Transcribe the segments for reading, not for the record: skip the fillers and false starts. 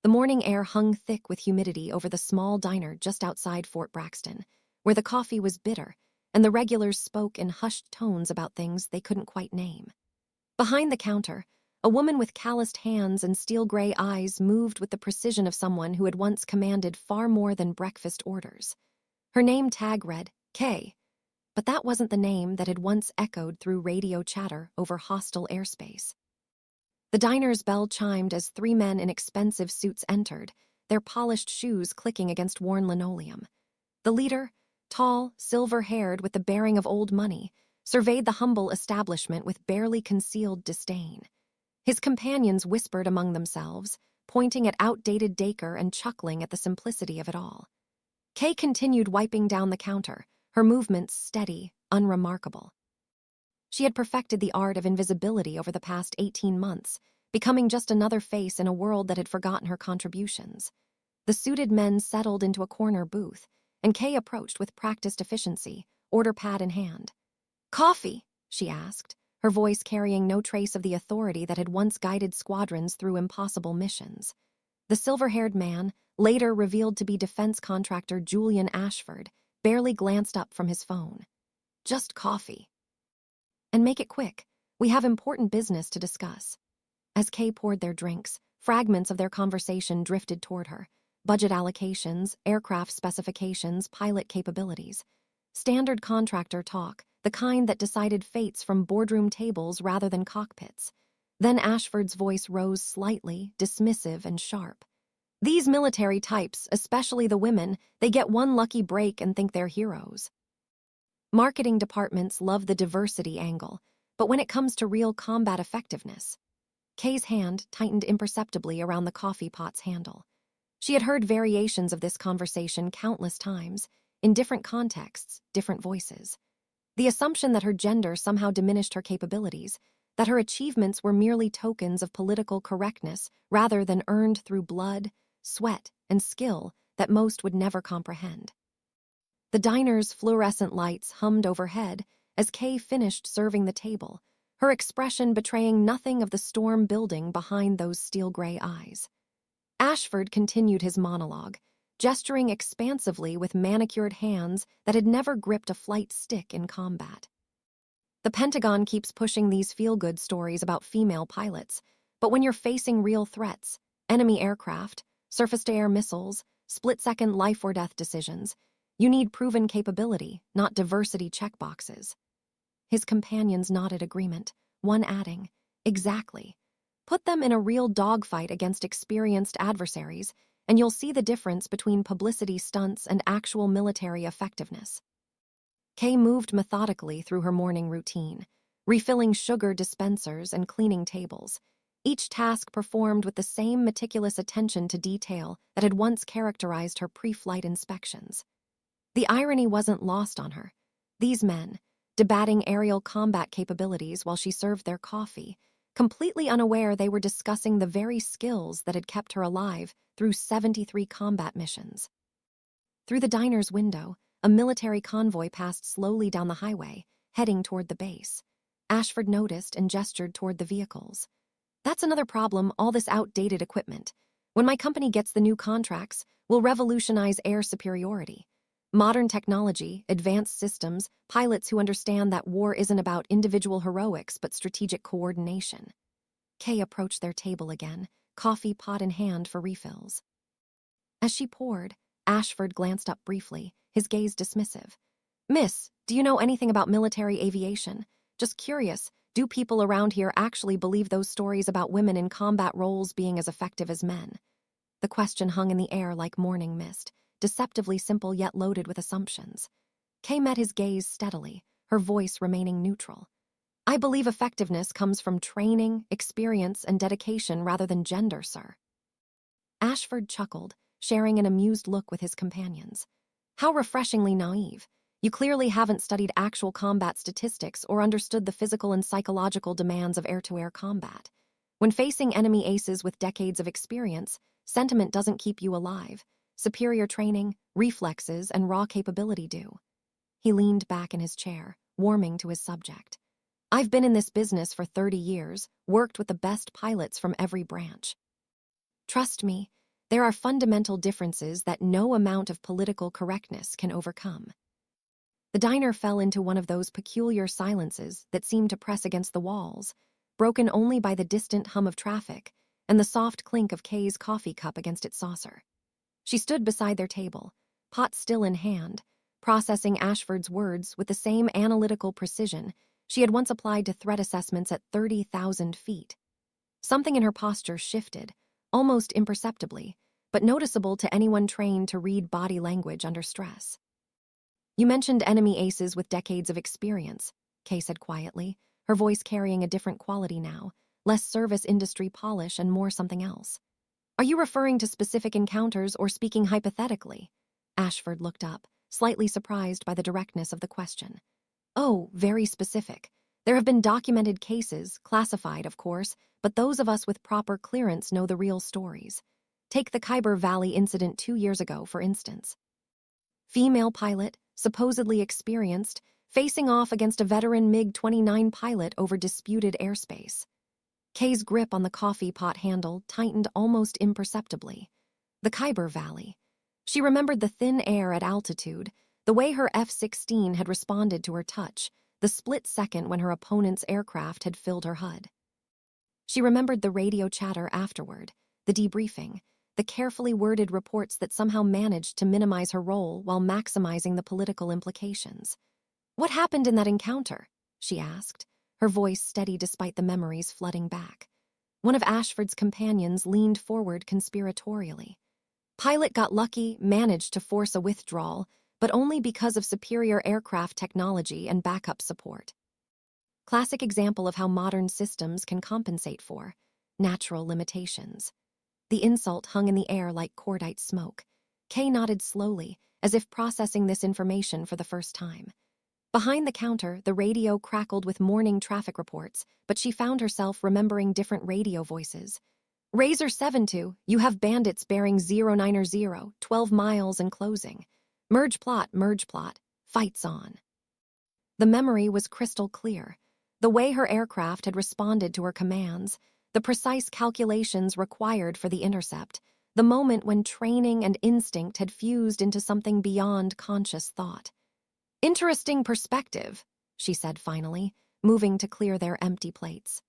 The morning air hung thick with humidity over the small diner just outside Fort Braxton, where the coffee was bitter and the regulars spoke in hushed tones about things they couldn't quite name. Behind the counter, a woman with calloused hands and steel-gray eyes moved with the precision of someone who had once commanded far more than breakfast orders. Her name tag read Kay, but that wasn't the name that had once echoed through radio chatter over hostile airspace. The diner's bell chimed as three men in expensive suits entered, their polished shoes clicking against worn linoleum. The leader, tall, silver-haired with the bearing of old money, surveyed the humble establishment with barely concealed disdain. His companions whispered among themselves, pointing at outdated Dacre and chuckling at the simplicity of it all. Kay continued wiping down the counter, her movements steady, unremarkable. She had perfected the art of invisibility over the past 18 months, becoming just another face in a world that had forgotten her contributions. The suited men settled into a corner booth, and Kay approached with practiced efficiency, order pad in hand. "Coffee?" she asked, her voice carrying no trace of the authority that had once guided squadrons through impossible missions. The silver-haired man, later revealed to be defense contractor Julian Ashford, barely glanced up from his phone. "Just coffee." "And make it quick. We have important business to discuss." As Kay poured their drinks, fragments of their conversation drifted toward her. Budget allocations, aircraft specifications, pilot capabilities. Standard contractor talk, the kind that decided fates from boardroom tables rather than cockpits. Then Ashford's voice rose slightly, dismissive and sharp. "These military types, especially the women, they get one lucky break and think they're heroes. Marketing departments love the diversity angle, but when it comes to real combat effectiveness..." Kay's hand tightened imperceptibly around the coffee pot's handle. She had heard variations of this conversation countless times, in different contexts, different voices. The assumption that her gender somehow diminished her capabilities, that her achievements were merely tokens of political correctness rather than earned through blood, sweat, and skill that most would never comprehend. The diner's fluorescent lights hummed overhead as Kay finished serving the table, her expression betraying nothing of the storm building behind those steel-gray eyes. Ashford continued his monologue, gesturing expansively with manicured hands that had never gripped a flight stick in combat. "The Pentagon keeps pushing these feel-good stories about female pilots, but when you're facing real threats, enemy aircraft, surface-to-air missiles, split-second life-or-death decisions, you need proven capability, not diversity checkboxes." His companions nodded agreement, one adding, "Exactly. Put them in a real dogfight against experienced adversaries, and you'll see the difference between publicity stunts and actual military effectiveness." Kay moved methodically through her morning routine, refilling sugar dispensers and cleaning tables, each task performed with the same meticulous attention to detail that had once characterized her pre-flight inspections. The irony wasn't lost on her. These men, debating aerial combat capabilities while she served their coffee, completely unaware they were discussing the very skills that had kept her alive through 73 combat missions. Through the diner's window, a military convoy passed slowly down the highway, heading toward the base. Ashford noticed and gestured toward the vehicles. "That's another problem, all this outdated equipment. When my company gets the new contracts, we'll revolutionize air superiority. Modern technology, advanced systems, pilots who understand that war isn't about individual heroics but strategic coordination." Kay approached their table again, coffee pot in hand for refills. As she poured, Ashford glanced up briefly, his gaze dismissive. "Miss, do you know anything about military aviation? Just curious, do people around here actually believe those stories about women in combat roles being as effective as men?" The question hung in the air like morning mist, deceptively simple yet loaded with assumptions. Kay met his gaze steadily, her voice remaining neutral. "I believe effectiveness comes from training, experience, and dedication rather than gender, sir." Ashford chuckled, sharing an amused look with his companions. "How refreshingly naive. You clearly haven't studied actual combat statistics or understood the physical and psychological demands of air-to-air combat. When facing enemy aces with decades of experience, sentiment doesn't keep you alive. Superior training, reflexes, and raw capability do." He leaned back in his chair, warming to his subject. "I've been in this business for 30 years, worked with the best pilots from every branch. Trust me, There are fundamental differences that no amount of political correctness can overcome. The diner fell into one of those peculiar silences that seemed to press against the walls, broken only by the distant hum of traffic and the soft clink of Kay's coffee cup against its saucer. She stood beside their table, pot still in hand, processing Ashford's words with the same analytical precision she had once applied to threat assessments at 30,000 feet. Something in her posture shifted, almost imperceptibly, but noticeable to anyone trained to read body language under stress. "You mentioned enemy aces with decades of experience," Kay said quietly, her voice carrying a different quality now, less service industry polish and more something else. "Are you referring to specific encounters or speaking hypothetically?" Ashford looked up, slightly surprised by the directness of the question. "Oh, very specific. There have been documented cases, classified, of course, but those of us with proper clearance know the real stories. Take the Khyber Valley incident 2 years ago, for instance. Female pilot, supposedly experienced, facing off against a veteran MiG-29 pilot over disputed airspace." Kay's grip on the coffee pot handle tightened almost imperceptibly. The Khyber Valley. She remembered the thin air at altitude, the way her F-16 had responded to her touch, the split second when her opponent's aircraft had filled her HUD. She remembered the radio chatter afterward, the debriefing, the carefully worded reports that somehow managed to minimize her role while maximizing the political implications. "What happened in that encounter?" she asked, her voice steady despite the memories flooding back. One of Ashford's companions leaned forward conspiratorially. "Pilot got lucky, managed to force a withdrawal, but only because of superior aircraft technology and backup support." Classic example of how modern systems can compensate for natural limitations. The insult hung in the air like cordite smoke. Kay nodded slowly, as if processing this information for the first time. Behind the counter, the radio crackled with morning traffic reports, but she found herself remembering different radio voices. "Razor 72, you have bandits bearing 090, 12 miles and closing. Merge plot, fights on." The memory was crystal clear. The way her aircraft had responded to her commands, the precise calculations required for the intercept, the moment when training and instinct had fused into something beyond conscious thought. "Interesting perspective," she said finally, moving to clear their empty plates.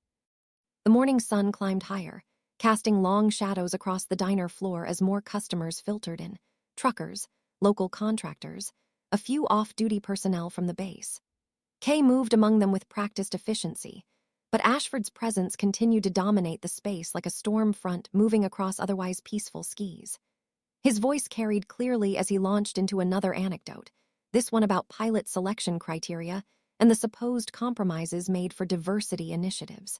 The morning sun climbed higher, casting long shadows across the diner floor as more customers filtered in. Truckers, local contractors, a few off-duty personnel from the base. Kay moved among them with practiced efficiency, but Ashford's presence continued to dominate the space like a storm front moving across otherwise peaceful skies. His voice carried clearly as he launched into another anecdote, this one about pilot selection criteria and the supposed compromises made for diversity initiatives.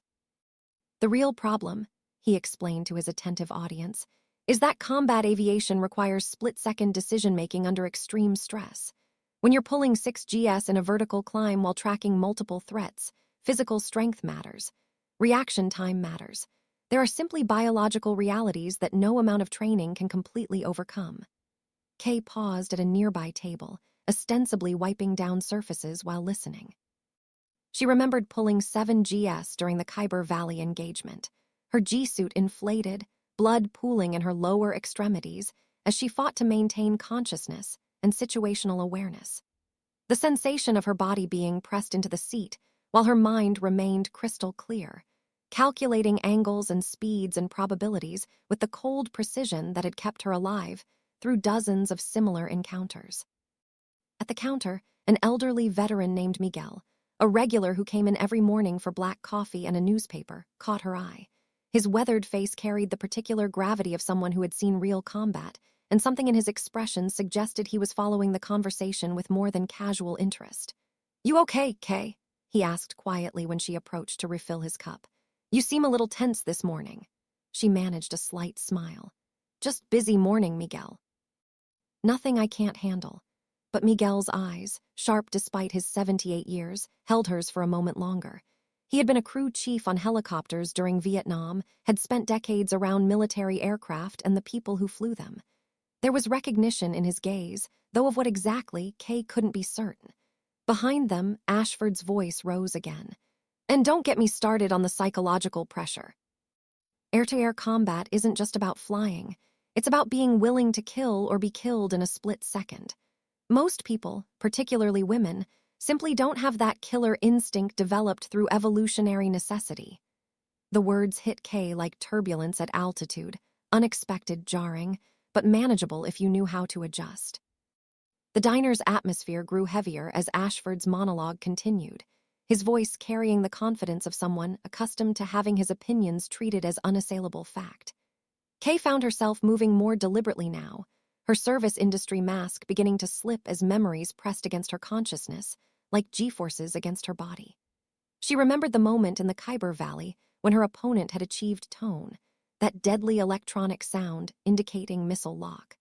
"The real problem," he explained to his attentive audience, "is that combat aviation requires split-second decision-making under extreme stress. When you're pulling 6GS in a vertical climb while tracking multiple threats, physical strength matters. Reaction time matters. There are simply biological realities that no amount of training can completely overcome." Kay paused at a nearby table, ostensibly wiping down surfaces while listening. She remembered pulling 7GS during the Khyber Valley engagement, her G-suit inflated, blood pooling in her lower extremities as she fought to maintain consciousness and situational awareness. The sensation of her body being pressed into the seat while her mind remained crystal clear, calculating angles and speeds and probabilities with the cold precision that had kept her alive through dozens of similar encounters. At the counter, an elderly veteran named Miguel, a regular who came in every morning for black coffee and a newspaper, caught her eye. His weathered face carried the particular gravity of someone who had seen real combat, and something in his expression suggested he was following the conversation with more than casual interest. "You okay, Kay?" he asked quietly when she approached to refill his cup. "You seem a little tense this morning." She managed a slight smile. "Just busy morning, Miguel." "Nothing I can't handle." But Miguel's eyes, sharp despite his 78 years, held hers for a moment longer. He had been a crew chief on helicopters during Vietnam, had spent decades around military aircraft and the people who flew them. There was recognition in his gaze, though of what exactly, Kay couldn't be certain. Behind them, Ashford's voice rose again. "And don't get me started on the psychological pressure. Air-to-air combat isn't just about flying. It's about being willing to kill or be killed in a split second. Most people, particularly women, simply don't have that killer instinct developed through evolutionary necessity. The words hit Kay like turbulence at altitude, unexpected, jarring, but manageable if you knew how to adjust. The diner's atmosphere grew heavier as Ashford's monologue continued, his voice carrying the confidence of someone accustomed to having his opinions treated as unassailable fact. Kay found herself moving more deliberately now, her service industry mask beginning to slip as memories pressed against her consciousness, like G-forces against her body. She remembered the moment in the Khyber Valley when her opponent had achieved tone, that deadly electronic sound indicating missile lock.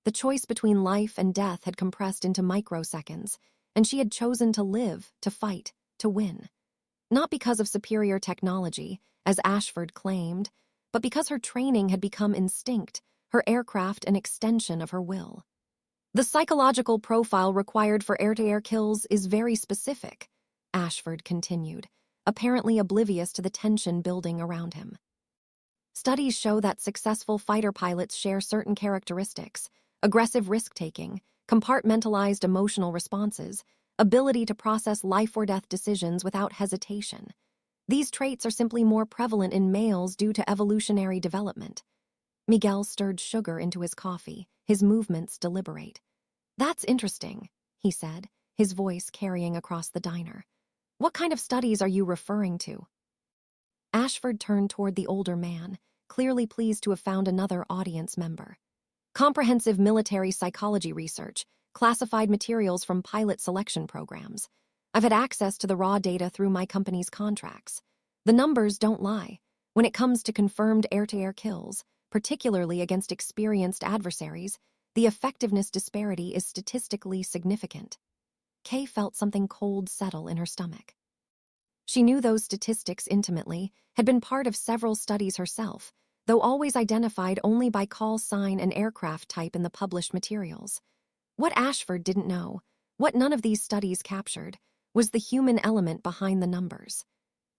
The choice between life and death had compressed into microseconds, and she had chosen to live, to fight, to win. Not because of superior technology, as Ashford claimed, but because her training had become instinct, her aircraft an extension of her will. The psychological profile required for air-to-air kills is very specific, Ashford continued, apparently oblivious to the tension building around him. Studies show that successful fighter pilots share certain characteristics: aggressive risk-taking, compartmentalized emotional responses, ability to process life-or-death decisions without hesitation. These traits are simply more prevalent in males due to evolutionary development. Miguel stirred sugar into his coffee, his movements deliberate. "That's interesting," he said, his voice carrying across the diner. "What kind of studies are you referring to?" Ashford turned toward the older man, clearly pleased to have found another audience member. "Comprehensive military psychology research, classified materials from pilot selection programs. I've had access to the raw data through my company's contracts. The numbers don't lie. When it comes to confirmed air-to-air kills, particularly against experienced adversaries, the effectiveness disparity is statistically significant." Kay felt something cold settle in her stomach. She knew those statistics intimately, had been part of several studies herself, though always identified only by call sign and aircraft type in the published materials. What Ashford didn't know, what none of these studies captured, was the human element behind the numbers.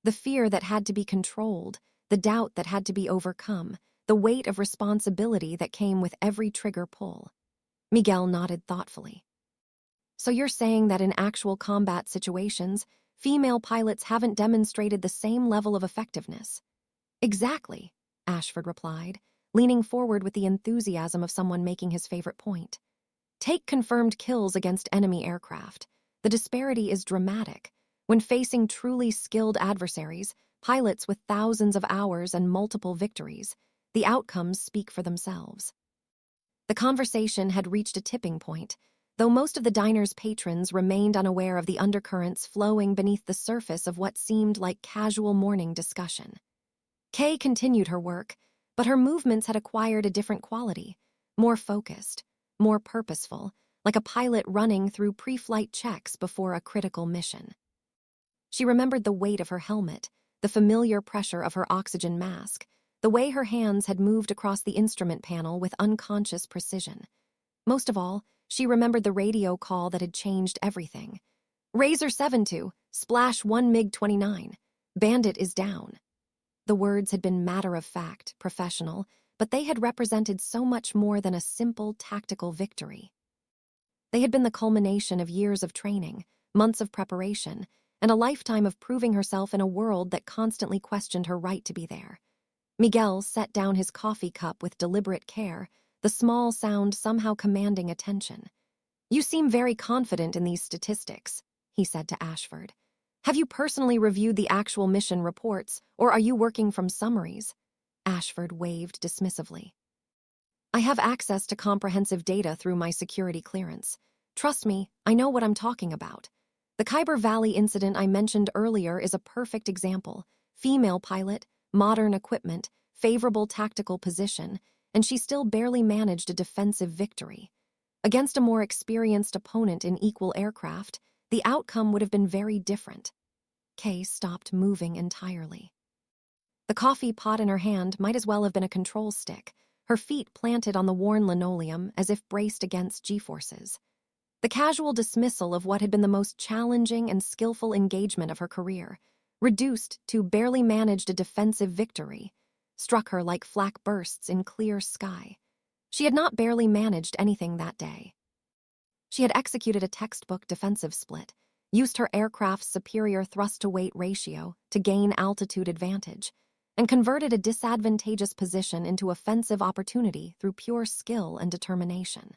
The fear that had to be controlled, the doubt that had to be overcome, the weight of responsibility that came with every trigger pull. Miguel nodded thoughtfully. "So you're saying that in actual combat situations, female pilots haven't demonstrated the same level of effectiveness?" "Exactly," Ashford replied, leaning forward with the enthusiasm of someone making his favorite point. "Take confirmed kills against enemy aircraft. The disparity is dramatic. When facing truly skilled adversaries, pilots with thousands of hours and multiple victories, the outcomes speak for themselves." The conversation had reached a tipping point, though most of the diner's patrons remained unaware of the undercurrents flowing beneath the surface of what seemed like casual morning discussion. Kay continued her work, but her movements had acquired a different quality, more focused, more purposeful, like a pilot running through pre-flight checks before a critical mission. She remembered the weight of her helmet, the familiar pressure of her oxygen mask, the way her hands had moved across the instrument panel with unconscious precision. Most of all, she remembered the radio call that had changed everything. "Razor 7-2, splash 1 MiG-29. Bandit is down." The words had been matter-of-fact, professional, but they had represented so much more than a simple tactical victory. They had been the culmination of years of training, months of preparation, and a lifetime of proving herself in a world that constantly questioned her right to be there. Miguel set down his coffee cup with deliberate care, the small sound somehow commanding attention. "You seem very confident in these statistics," he said to Ashford. "Have you personally reviewed the actual mission reports, or are you working from summaries?" Ashford waved dismissively. "I have access to comprehensive data through my security clearance. Trust me, I know what I'm talking about. The Khyber Valley incident I mentioned earlier is a perfect example. Female pilot, modern equipment, favorable tactical position, and she still barely managed a defensive victory. Against a more experienced opponent in equal aircraft, the outcome would have been very different." Kay stopped moving entirely. The coffee pot in her hand might as well have been a control stick, her feet planted on the worn linoleum as if braced against G-forces. The casual dismissal of what had been the most challenging and skillful engagement of her career, reduced to barely managed a defensive victory, struck her like flak bursts in clear sky. She had not barely managed anything that day. She had executed a textbook defensive split, used her aircraft's superior thrust-to-weight ratio to gain altitude advantage, and converted a disadvantageous position into offensive opportunity through pure skill and determination.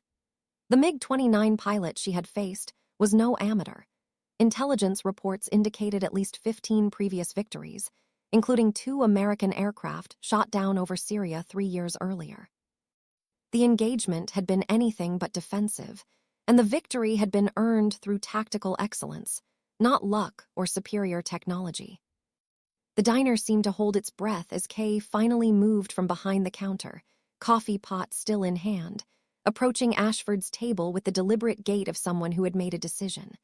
The MiG-29 pilot she had faced was no amateur. Intelligence reports indicated at least 15 previous victories, including 2 American aircraft shot down over Syria 3 years earlier. The engagement had been anything but defensive, and the victory had been earned through tactical excellence, not luck or superior technology. The diner seemed to hold its breath as Kay finally moved from behind the counter, coffee pot still in hand, approaching Ashford's table with the deliberate gait of someone who had made a decision.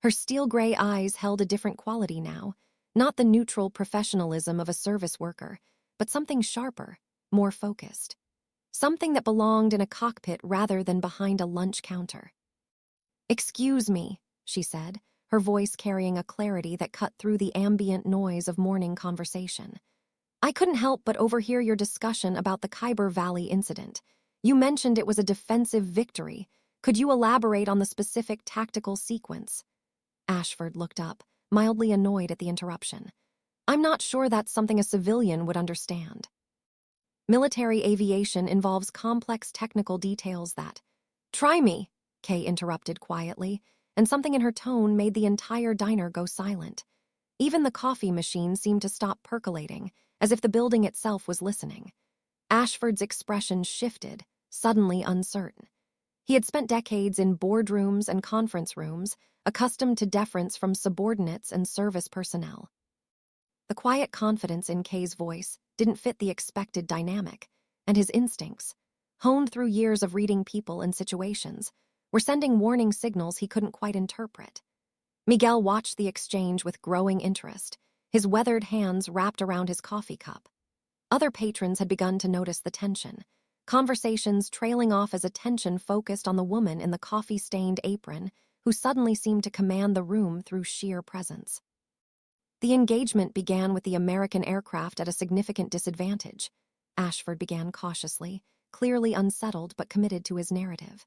Her steel-gray eyes held a different quality now, not the neutral professionalism of a service worker, but something sharper, more focused. Something that belonged in a cockpit rather than behind a lunch counter. "Excuse me," she said, her voice carrying a clarity that cut through the ambient noise of morning conversation. "I couldn't help but overhear your discussion about the Khyber Valley incident. You mentioned it was a defensive victory. Could you elaborate on the specific tactical sequence?" Ashford looked up, mildly annoyed at the interruption. "I'm not sure that's something a civilian would understand." "Military aviation involves complex technical details that—" "Try me," Kay interrupted quietly, and something in her tone made the entire diner go silent. Even the coffee machine seemed to stop percolating, as if the building itself was listening. Ashford's expression shifted, suddenly uncertain. He had spent decades in boardrooms and conference rooms, accustomed to deference from subordinates and service personnel. The quiet confidence in Kay's voice didn't fit the expected dynamic, and his instincts, honed through years of reading people and situations, were sending warning signals he couldn't quite interpret. Miguel watched the exchange with growing interest, his weathered hands wrapped around his coffee cup. Other patrons had begun to notice the tension, conversations trailing off as attention focused on the woman in the coffee-stained apron who suddenly seemed to command the room through sheer presence. The engagement began with the American aircraft at a significant disadvantage. Ashford began cautiously, clearly unsettled but committed to his narrative.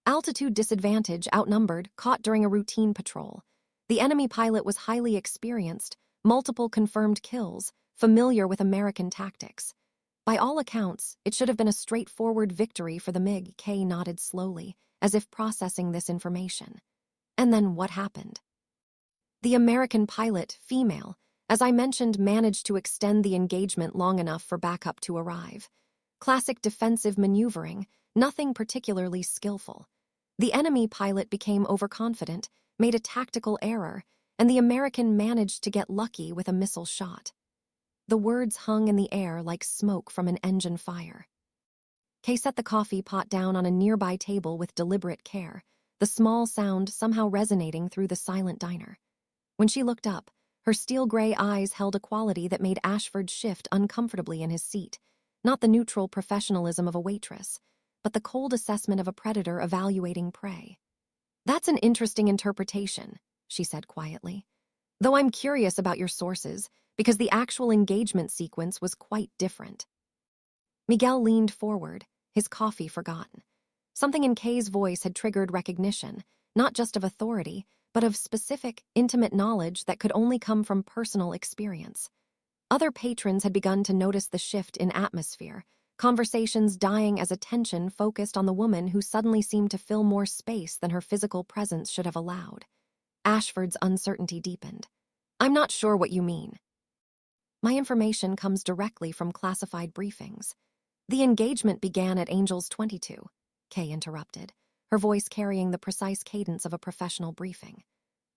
Altitude disadvantage, outnumbered, caught during a routine patrol. The enemy pilot was highly experienced, multiple confirmed kills, familiar with American tactics. By all accounts, it should have been a straightforward victory for the MiG. Kay nodded slowly, as if processing this information. And then what happened? The American pilot, female, as I mentioned, managed to extend the engagement long enough for backup to arrive. Classic defensive maneuvering, nothing particularly skillful. The enemy pilot became overconfident, made a tactical error, and the American managed to get lucky with a missile shot. The words hung in the air like smoke from an engine fire. Kay set the coffee pot down on a nearby table with deliberate care, the small sound somehow resonating through the silent diner. When she looked up, her steel-gray eyes held a quality that made Ashford shift uncomfortably in his seat, not the neutral professionalism of a waitress, but the cold assessment of a predator evaluating prey. "That's an interesting interpretation," she said quietly. "Though I'm curious about your sources, because the actual engagement sequence was quite different." Miguel leaned forward, his coffee forgotten. Something in Kay's voice had triggered recognition, not just of authority, but of specific, intimate knowledge that could only come from personal experience. Other patrons had begun to notice the shift in atmosphere, conversations dying as attention focused on the woman who suddenly seemed to fill more space than her physical presence should have allowed. Ashford's uncertainty deepened. "I'm not sure what you mean." "My information comes directly from classified briefings. The engagement began at Angels 22, Kay interrupted, her voice carrying the precise cadence of a professional briefing.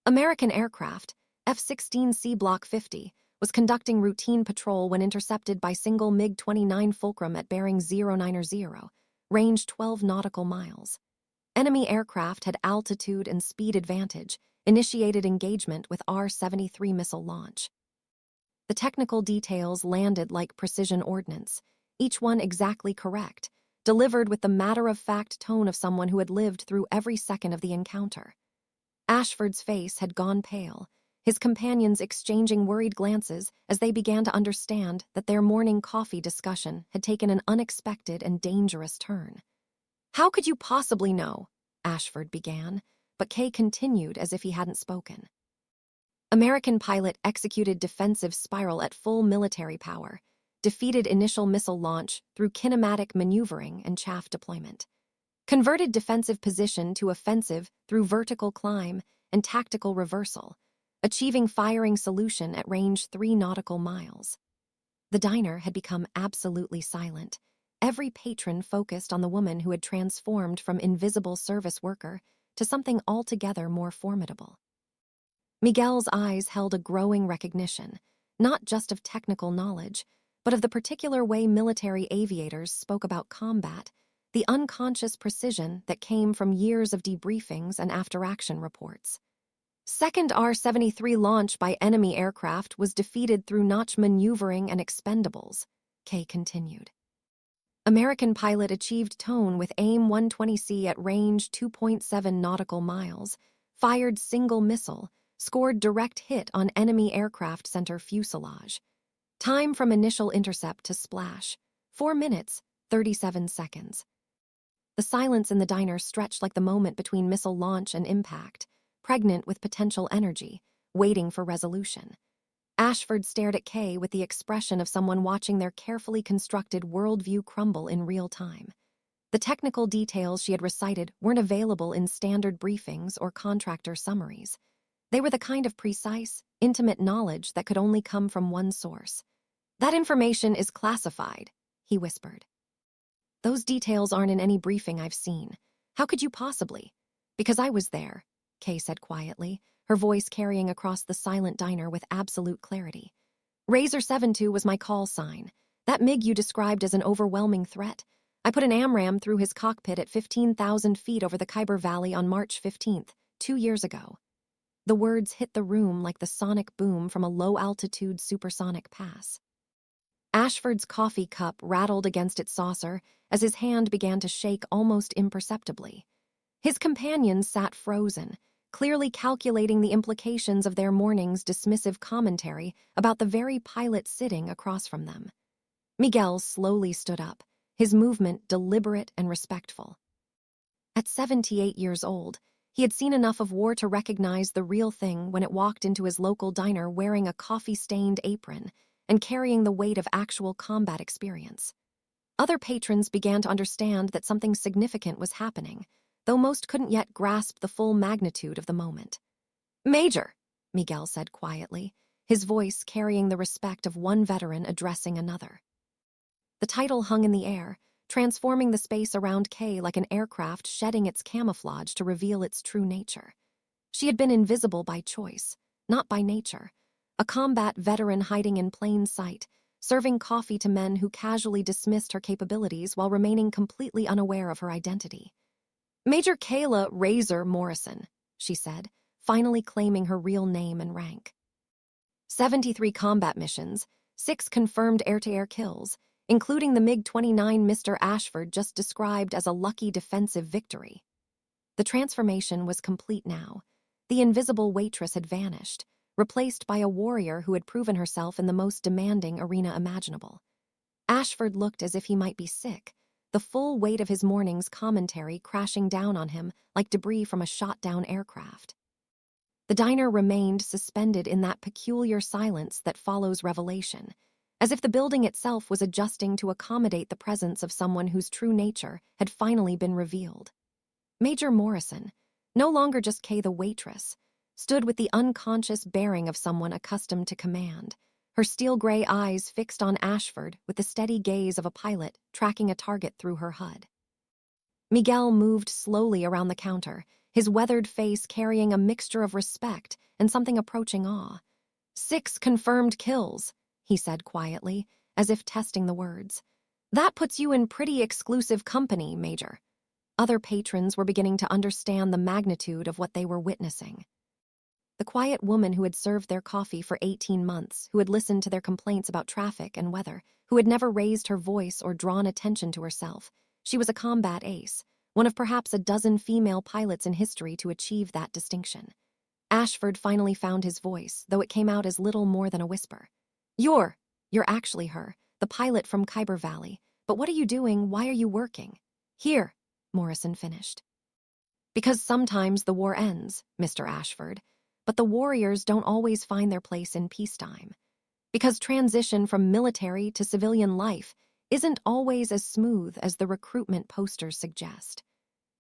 American aircraft, F-16C Block 50, was conducting routine patrol when intercepted by single MiG-29 Fulcrum at bearing 090, range 12 nautical miles. Enemy aircraft had altitude and speed advantage, initiated engagement with R-73 missile launch. The technical details landed like precision ordnance, each one exactly correct, delivered with the matter-of-fact tone of someone who had lived through every second of the encounter. Ashford's face had gone pale, his companions exchanging worried glances as they began to understand that their morning coffee discussion had taken an unexpected and dangerous turn. "How could you possibly know?" Ashford began, but Kay continued as if he hadn't spoken. American pilot executed defensive spiral at full military power, defeated initial missile launch through kinematic maneuvering and chaff deployment, converted defensive position to offensive through vertical climb and tactical reversal, achieving firing solution at range 3 nautical miles. The diner had become absolutely silent. Every patron focused on the woman who had transformed from invisible service worker to something altogether more formidable. Miguel's eyes held a growing recognition, not just of technical knowledge, but of the particular way military aviators spoke about combat, the unconscious precision that came from years of debriefings and after-action reports. Second R-73 launch by enemy aircraft was defeated through notch maneuvering and expendables, Kay continued. American pilot achieved tone with AIM-120C at range 2.7 nautical miles, fired single missile, scored direct hit on enemy aircraft center fuselage. Time from initial intercept to splash, 4 minutes, 37 seconds. The silence in the diner stretched like the moment between missile launch and impact, pregnant with potential energy, waiting for resolution. Ashford stared at Kay with the expression of someone watching their carefully constructed worldview crumble in real time. The technical details she had recited weren't available in standard briefings or contractor summaries. They were the kind of precise, intimate knowledge that could only come from one source. "That information is classified," he whispered. "Those details aren't in any briefing I've seen. How could you possibly?" "Because I was there," Kay said quietly, her voice carrying across the silent diner with absolute clarity. "Razor 72 was my call sign. That MiG you described as an overwhelming threat. I put an AMRAAM through his cockpit at 15,000 feet over the Khyber Valley on March 15th, 2 years ago." The words hit the room like the sonic boom from a low-altitude supersonic pass. Ashford's coffee cup rattled against its saucer as his hand began to shake almost imperceptibly. His companions sat frozen, clearly calculating the implications of their morning's dismissive commentary about the very pilot sitting across from them. Miguel slowly stood up, his movement deliberate and respectful. At 78 years old, he had seen enough of war to recognize the real thing when it walked into his local diner wearing a coffee-stained apron and carrying the weight of actual combat experience. Other patrons began to understand that something significant was happening, though most couldn't yet grasp the full magnitude of the moment. "Major," Miguel said quietly, his voice carrying the respect of one veteran addressing another. The title hung in the air, transforming the space around Kay like an aircraft shedding its camouflage to reveal its true nature. She had been invisible by choice, not by nature, a combat veteran hiding in plain sight, serving coffee to men who casually dismissed her capabilities while remaining completely unaware of her identity. "Major Kayla Razor Morrison," she said, finally claiming her real name and rank. 73 combat missions, 6 confirmed air-to-air kills, including the MiG-29 Mr. Ashford just described as a lucky defensive victory. The transformation was complete now. The invisible waitress had vanished, replaced by a warrior who had proven herself in the most demanding arena imaginable. Ashford looked as if he might be sick, the full weight of his morning's commentary crashing down on him like debris from a shot-down aircraft. The diner remained suspended in that peculiar silence that follows revelation, as if the building itself was adjusting to accommodate the presence of someone whose true nature had finally been revealed. Major Morrison, no longer just Kay the waitress, stood with the unconscious bearing of someone accustomed to command, her steel-gray eyes fixed on Ashford with the steady gaze of a pilot tracking a target through her HUD. Miguel moved slowly around the counter, his weathered face carrying a mixture of respect and something approaching awe. 6 confirmed kills, he said quietly, as if testing the words. "That puts you in pretty exclusive company, Major." Other patrons were beginning to understand the magnitude of what they were witnessing. The quiet woman who had served their coffee for 18 months, who had listened to their complaints about traffic and weather, who had never raised her voice or drawn attention to herself. She was a combat ace, one of perhaps a dozen female pilots in history to achieve that distinction. Ashford finally found his voice, though it came out as little more than a whisper. You're actually her, the pilot from Khyber Valley. But what are you doing? Why are you working? Here, Morrison finished. Because sometimes the war ends, Mr. Ashford, but the warriors don't always find their place in peacetime. Because transition from military to civilian life isn't always as smooth as the recruitment posters suggest.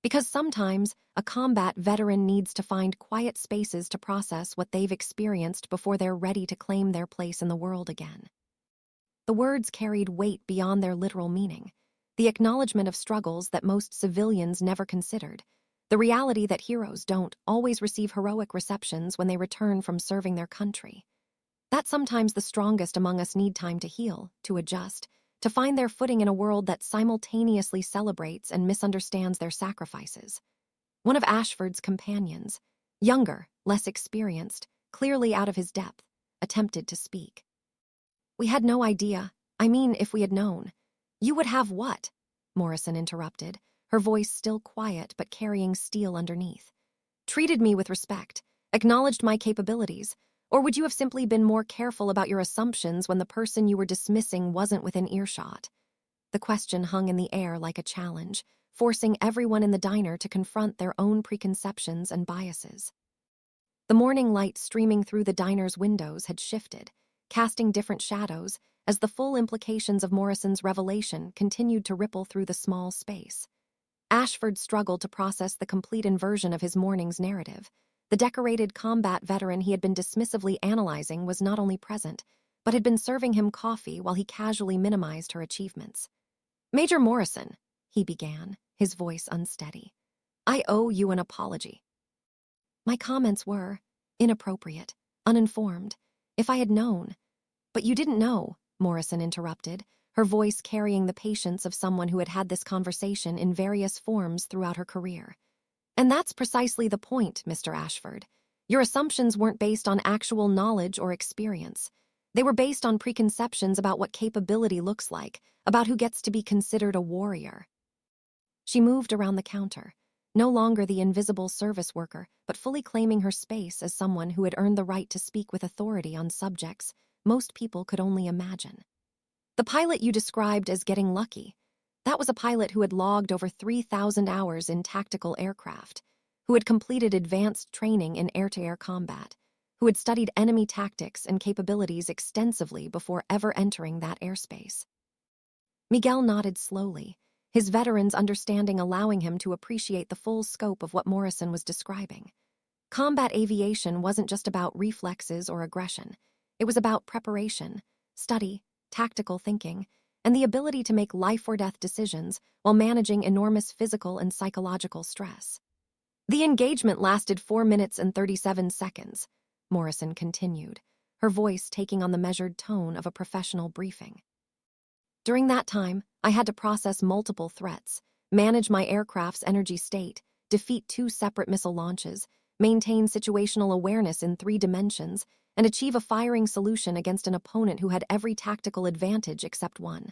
Because sometimes a combat veteran needs to find quiet spaces to process what they've experienced before they're ready to claim their place in the world again. The words carried weight beyond their literal meaning, the acknowledgement of struggles that most civilians never considered, the reality that heroes don't always receive heroic receptions when they return from serving their country. That sometimes the strongest among us need time to heal, to adjust, to find their footing in a world that simultaneously celebrates and misunderstands their sacrifices. One of Ashford's companions, younger, less experienced, clearly out of his depth, attempted to speak. We had no idea. I mean, if we had known. You would have what? Morrison interrupted, her voice still quiet but carrying steel underneath. Treated me with respect, acknowledged my capabilities, or would you have simply been more careful about your assumptions when the person you were dismissing wasn't within earshot? The question hung in the air like a challenge, forcing everyone in the diner to confront their own preconceptions and biases. The morning light streaming through the diner's windows had shifted, casting different shadows as the full implications of Morrison's revelation continued to ripple through the small space. Ashford struggled to process the complete inversion of his morning's narrative. The decorated combat veteran he had been dismissively analyzing was not only present, but had been serving him coffee while he casually minimized her achievements. Major Morrison, he began, his voice unsteady. I owe you an apology. My comments were inappropriate, uninformed. If I had known. But you didn't know, Morrison interrupted, her voice carrying the patience of someone who had had this conversation in various forms throughout her career. And that's precisely the point, Mr. Ashford. Your assumptions weren't based on actual knowledge or experience. They were based on preconceptions about what capability looks like, about who gets to be considered a warrior. She moved around the counter, no longer the invisible service worker, but fully claiming her space as someone who had earned the right to speak with authority on subjects most people could only imagine. The pilot you described as getting lucky, that was a pilot who had logged over 3,000 hours in tactical aircraft, who had completed advanced training in air-to-air combat, who had studied enemy tactics and capabilities extensively before ever entering that airspace. Miguel nodded slowly, his veteran's understanding allowing him to appreciate the full scope of what Morrison was describing. Combat aviation wasn't just about reflexes or aggression. It was about preparation, study, tactical thinking, and the ability to make life-or-death decisions while managing enormous physical and psychological stress. The engagement lasted 4 minutes and 37 seconds, Morrison continued, her voice taking on the measured tone of a professional briefing. During that time, I had to process multiple threats, manage my aircraft's energy state, defeat 2 separate missile launches, maintain situational awareness in 3 dimensions, and achieve a firing solution against an opponent who had every tactical advantage except one.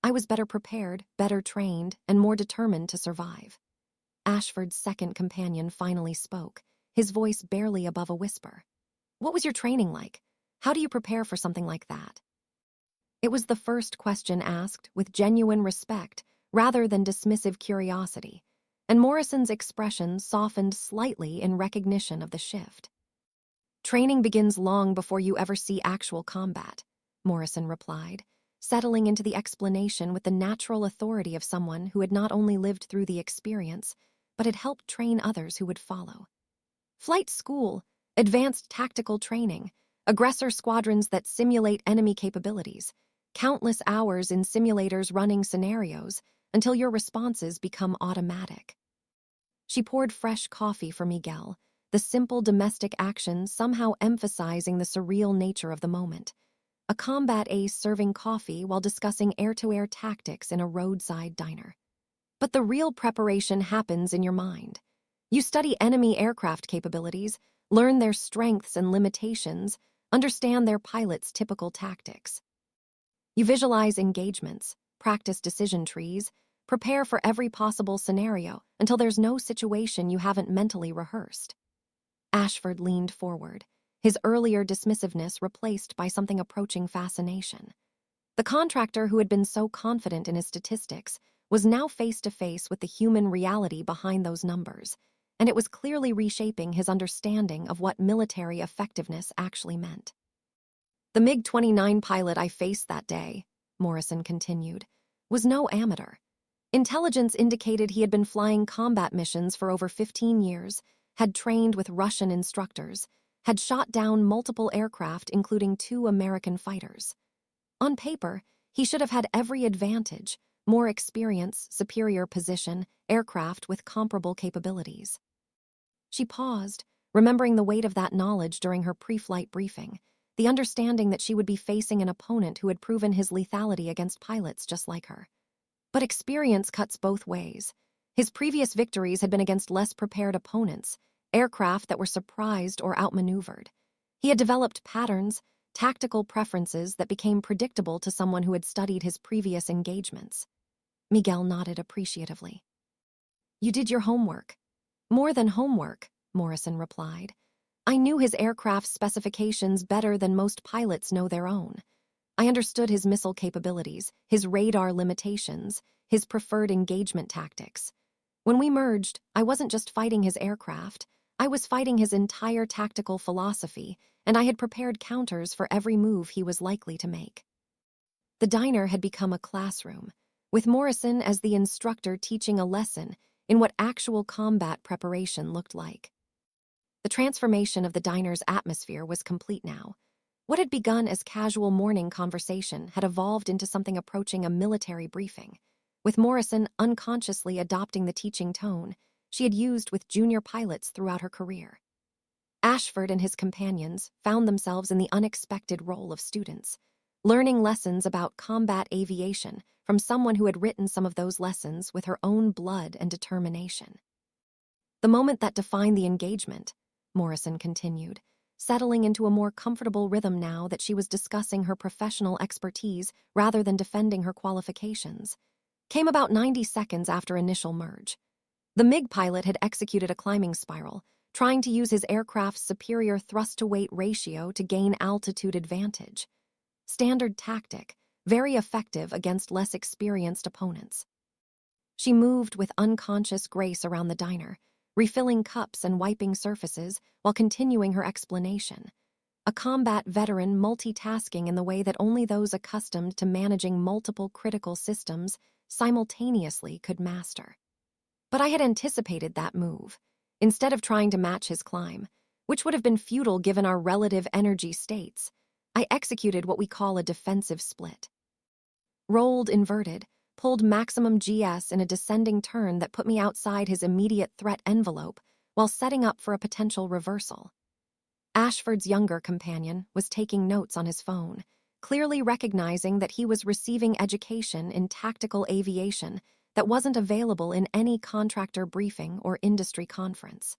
I was better prepared, better trained, and more determined to survive. Ashford's second companion finally spoke, his voice barely above a whisper. What was your training like? How do you prepare for something like that? It was the first question asked with genuine respect rather than dismissive curiosity, and Morrison's expression softened slightly in recognition of the shift. Training begins long before you ever see actual combat, Morrison replied, settling into the explanation with the natural authority of someone who had not only lived through the experience, but had helped train others who would follow. Flight school, advanced tactical training, aggressor squadrons that simulate enemy capabilities, countless hours in simulators running scenarios until your responses become automatic. She poured fresh coffee for Miguel, the simple domestic action somehow emphasizing the surreal nature of the moment. A combat ace serving coffee while discussing air-to-air tactics in a roadside diner. But the real preparation happens in your mind. You study enemy aircraft capabilities, learn their strengths and limitations, understand their pilots' typical tactics. You visualize engagements, practice decision trees, prepare for every possible scenario until there's no situation you haven't mentally rehearsed. Ashford leaned forward, his earlier dismissiveness replaced by something approaching fascination. The contractor who had been so confident in his statistics was now face to face with the human reality behind those numbers, and it was clearly reshaping his understanding of what military effectiveness actually meant. The MiG-29 pilot I faced that day, Morrison continued, was no amateur. Intelligence indicated he had been flying combat missions for over 15 years, had trained with Russian instructors, had shot down multiple aircraft including 2 American fighters. On paper, he should have had every advantage, more experience, superior position, aircraft with comparable capabilities. She paused, remembering the weight of that knowledge during her pre-flight briefing, the understanding that she would be facing an opponent who had proven his lethality against pilots just like her. But experience cuts both ways. His previous victories had been against less prepared opponents, aircraft that were surprised or outmaneuvered. He had developed patterns, tactical preferences that became predictable to someone who had studied his previous engagements. Miguel nodded appreciatively. "You did your homework." "More than homework," Morrison replied. "I knew his aircraft's specifications better than most pilots know their own. I understood his missile capabilities, his radar limitations, his preferred engagement tactics. When we merged, I wasn't just fighting his aircraft, I was fighting his entire tactical philosophy, and I had prepared counters for every move he was likely to make." The diner had become a classroom, with Morrison as the instructor teaching a lesson in what actual combat preparation looked like. The transformation of the diner's atmosphere was complete now. What had begun as casual morning conversation had evolved into something approaching a military briefing, with Morrison unconsciously adopting the teaching tone she had used with junior pilots throughout her career. Ashford and his companions found themselves in the unexpected role of students, learning lessons about combat aviation from someone who had written some of those lessons with her own blood and determination. "The moment that defined the engagement," Morrison continued, settling into a more comfortable rhythm now that she was discussing her professional expertise rather than defending her qualifications, came about 90 seconds after initial merge. The MiG pilot had executed a climbing spiral, trying to use his aircraft's superior thrust-to-weight ratio to gain altitude advantage. Standard tactic, very effective against less experienced opponents. She moved with unconscious grace around the diner, refilling cups and wiping surfaces while continuing her explanation. A combat veteran multitasking in the way that only those accustomed to managing multiple critical systems simultaneously could master. But I had anticipated that move. Instead of trying to match his climb, which would have been futile given our relative energy states, I executed what we call a defensive split. Rolled inverted, pulled maximum GS in a descending turn that put me outside his immediate threat envelope while setting up for a potential reversal. Ashford's younger companion was taking notes on his phone, clearly recognizing that he was receiving education in tactical aviation that wasn't available in any contractor briefing or industry conference.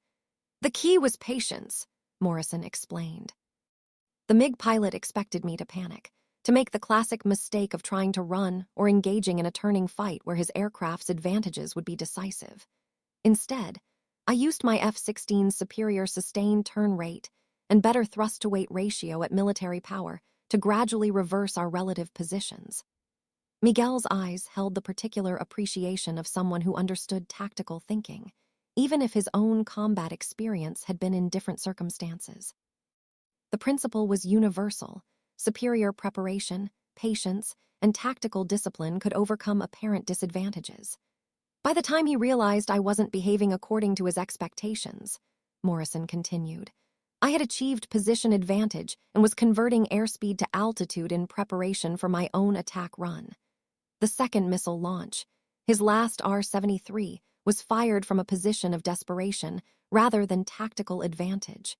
"The key was patience," Morrison explained. The MiG pilot expected me to panic, to make the classic mistake of trying to run or engaging in a turning fight where his aircraft's advantages would be decisive. Instead, I used my F-16's superior sustained turn rate and better thrust-to-weight ratio at military power to gradually reverse our relative positions. Miguel's eyes held the particular appreciation of someone who understood tactical thinking, even if his own combat experience had been in different circumstances. The principle was universal. Superior preparation, patience, and tactical discipline could overcome apparent disadvantages. By the time he realized I wasn't behaving according to his expectations, Morrison continued, I had achieved position advantage and was converting airspeed to altitude in preparation for my own attack run. The second missile launch, his last R-73, was fired from a position of desperation rather than tactical advantage.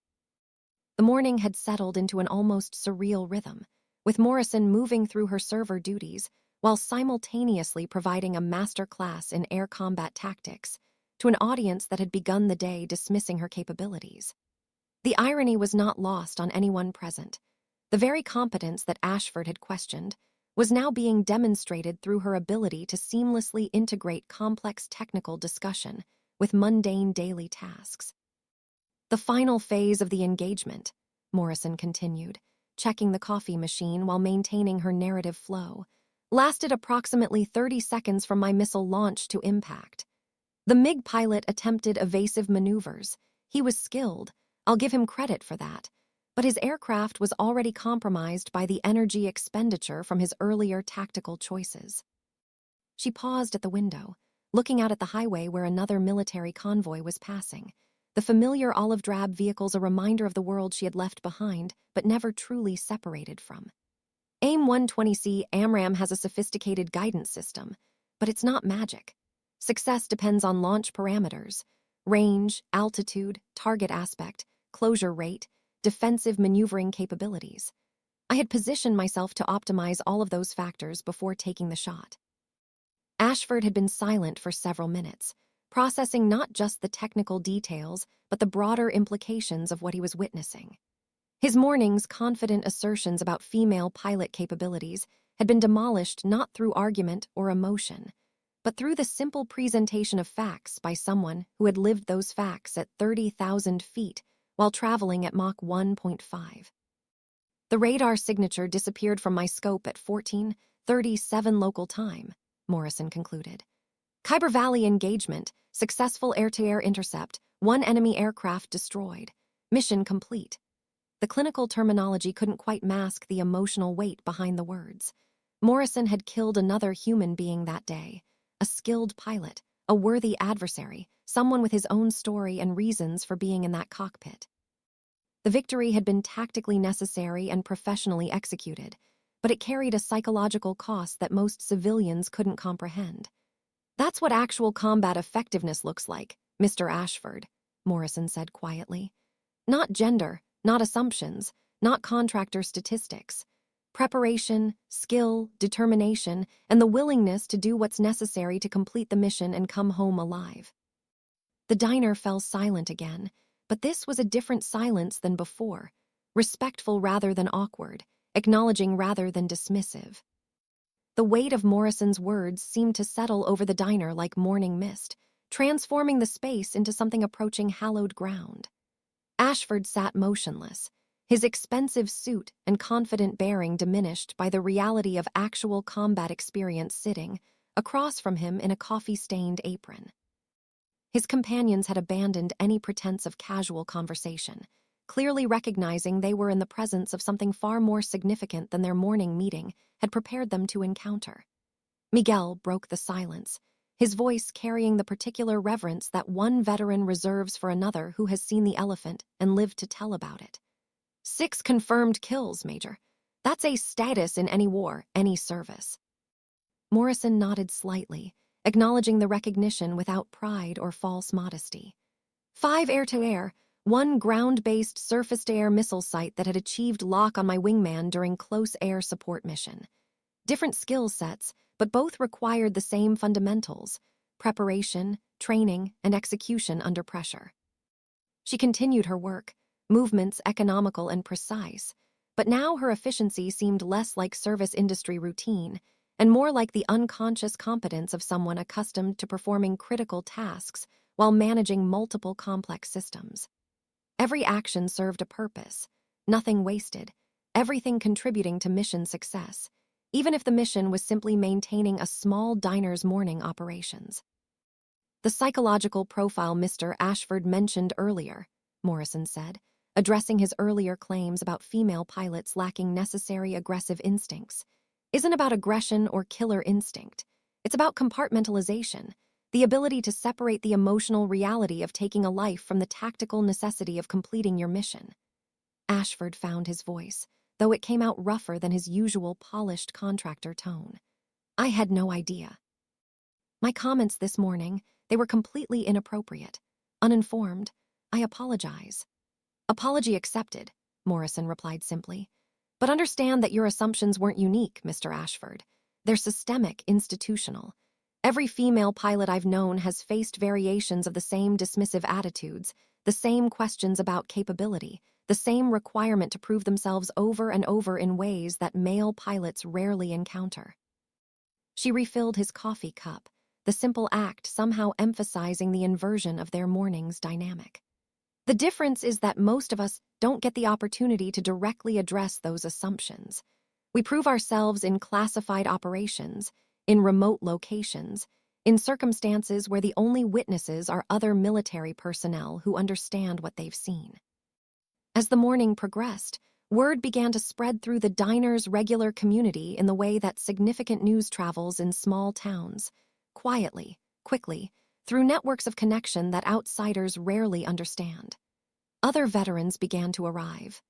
The morning had settled into an almost surreal rhythm, with Morrison moving through her server duties while simultaneously providing a master class in air combat tactics to an audience that had begun the day dismissing her capabilities. The irony was not lost on anyone present. The very competence that Ashford had questioned was now being demonstrated through her ability to seamlessly integrate complex technical discussion with mundane daily tasks. The final phase of the engagement, Morrison continued, checking the coffee machine while maintaining her narrative flow, lasted approximately 30 seconds from my missile launch to impact. The MiG pilot attempted evasive maneuvers. He was skilled, I'll give him credit for that, but his aircraft was already compromised by the energy expenditure from his earlier tactical choices. She paused at the window, looking out at the highway where another military convoy was passing. The familiar olive-drab vehicles a reminder of the world she had left behind, but never truly separated from. AIM-120C AMRAAM has a sophisticated guidance system, but it's not magic. Success depends on launch parameters: range, altitude, target aspect, closure rate, defensive maneuvering capabilities. I had positioned myself to optimize all of those factors before taking the shot. Ashford had been silent for several minutes, processing not just the technical details, but the broader implications of what he was witnessing. His morning's confident assertions about female pilot capabilities had been demolished not through argument or emotion, but through the simple presentation of facts by someone who had lived those facts at 30,000 feet while traveling at Mach 1.5. The radar signature disappeared from my scope at 14:37 local time, Morrison concluded. Khyber Valley engagement, successful air-to-air intercept, 1 enemy aircraft destroyed. Mission complete. The clinical terminology couldn't quite mask the emotional weight behind the words. Morrison had killed another human being that day, a skilled pilot, a worthy adversary, someone with his own story and reasons for being in that cockpit. The victory had been tactically necessary and professionally executed, but it carried a psychological cost that most civilians couldn't comprehend. That's what actual combat effectiveness looks like, Mr. Ashford, Morrison said quietly. Not gender, not assumptions, not contractor statistics. Preparation, skill, determination, and the willingness to do what's necessary to complete the mission and come home alive. The diner fell silent again, but this was a different silence than before, respectful rather than awkward, acknowledging rather than dismissive. The weight of Morrison's words seemed to settle over the diner like morning mist, transforming the space into something approaching hallowed ground. Ashford sat motionless, his expensive suit and confident bearing diminished by the reality of actual combat experience sitting across from him in a coffee-stained apron. His companions had abandoned any pretense of casual conversation, clearly recognizing they were in the presence of something far more significant than their morning meeting had prepared them to encounter. Miguel broke the silence, his voice carrying the particular reverence that one veteran reserves for another who has seen the elephant and lived to tell about it. 6 confirmed kills, Major. That's a status in any war, any service. Morrison nodded slightly, acknowledging the recognition without pride or false modesty. 5 air-to-air, 1 ground-based surface-to-air missile site that had achieved lock on my wingman during close air support mission. Different skill sets, but both required the same fundamentals: preparation, training, and execution under pressure. She continued her work, movements economical and precise, but now her efficiency seemed less like service industry routine and more like the unconscious competence of someone accustomed to performing critical tasks while managing multiple complex systems. Every action served a purpose, nothing wasted, everything contributing to mission success, even if the mission was simply maintaining a small diner's morning operations. The psychological profile Mr. Ashford mentioned earlier, Morrison said, addressing his earlier claims about female pilots lacking necessary aggressive instincts, isn't about aggression or killer instinct. It's about compartmentalization, the ability to separate the emotional reality of taking a life from the tactical necessity of completing your mission. Ashford found his voice, though it came out rougher than his usual polished contractor tone. I had no idea. My comments this morning, they were completely inappropriate, uninformed. I apologize. Apology accepted, Morrison replied simply. But understand that your assumptions weren't unique, Mr. Ashford. They're systemic, institutional. Every female pilot I've known has faced variations of the same dismissive attitudes, the same questions about capability, the same requirement to prove themselves over and over in ways that male pilots rarely encounter. She refilled his coffee cup, the simple act somehow emphasizing the inversion of their morning's dynamic. The difference is that most of us don't get the opportunity to directly address those assumptions. We prove ourselves in classified operations, in remote locations, in circumstances where the only witnesses are other military personnel who understand what they've seen. As the morning progressed, word began to spread through the diner's regular community in the way that significant news travels in small towns, quietly, quickly, through networks of connection that outsiders rarely understand. Other veterans began to arrive.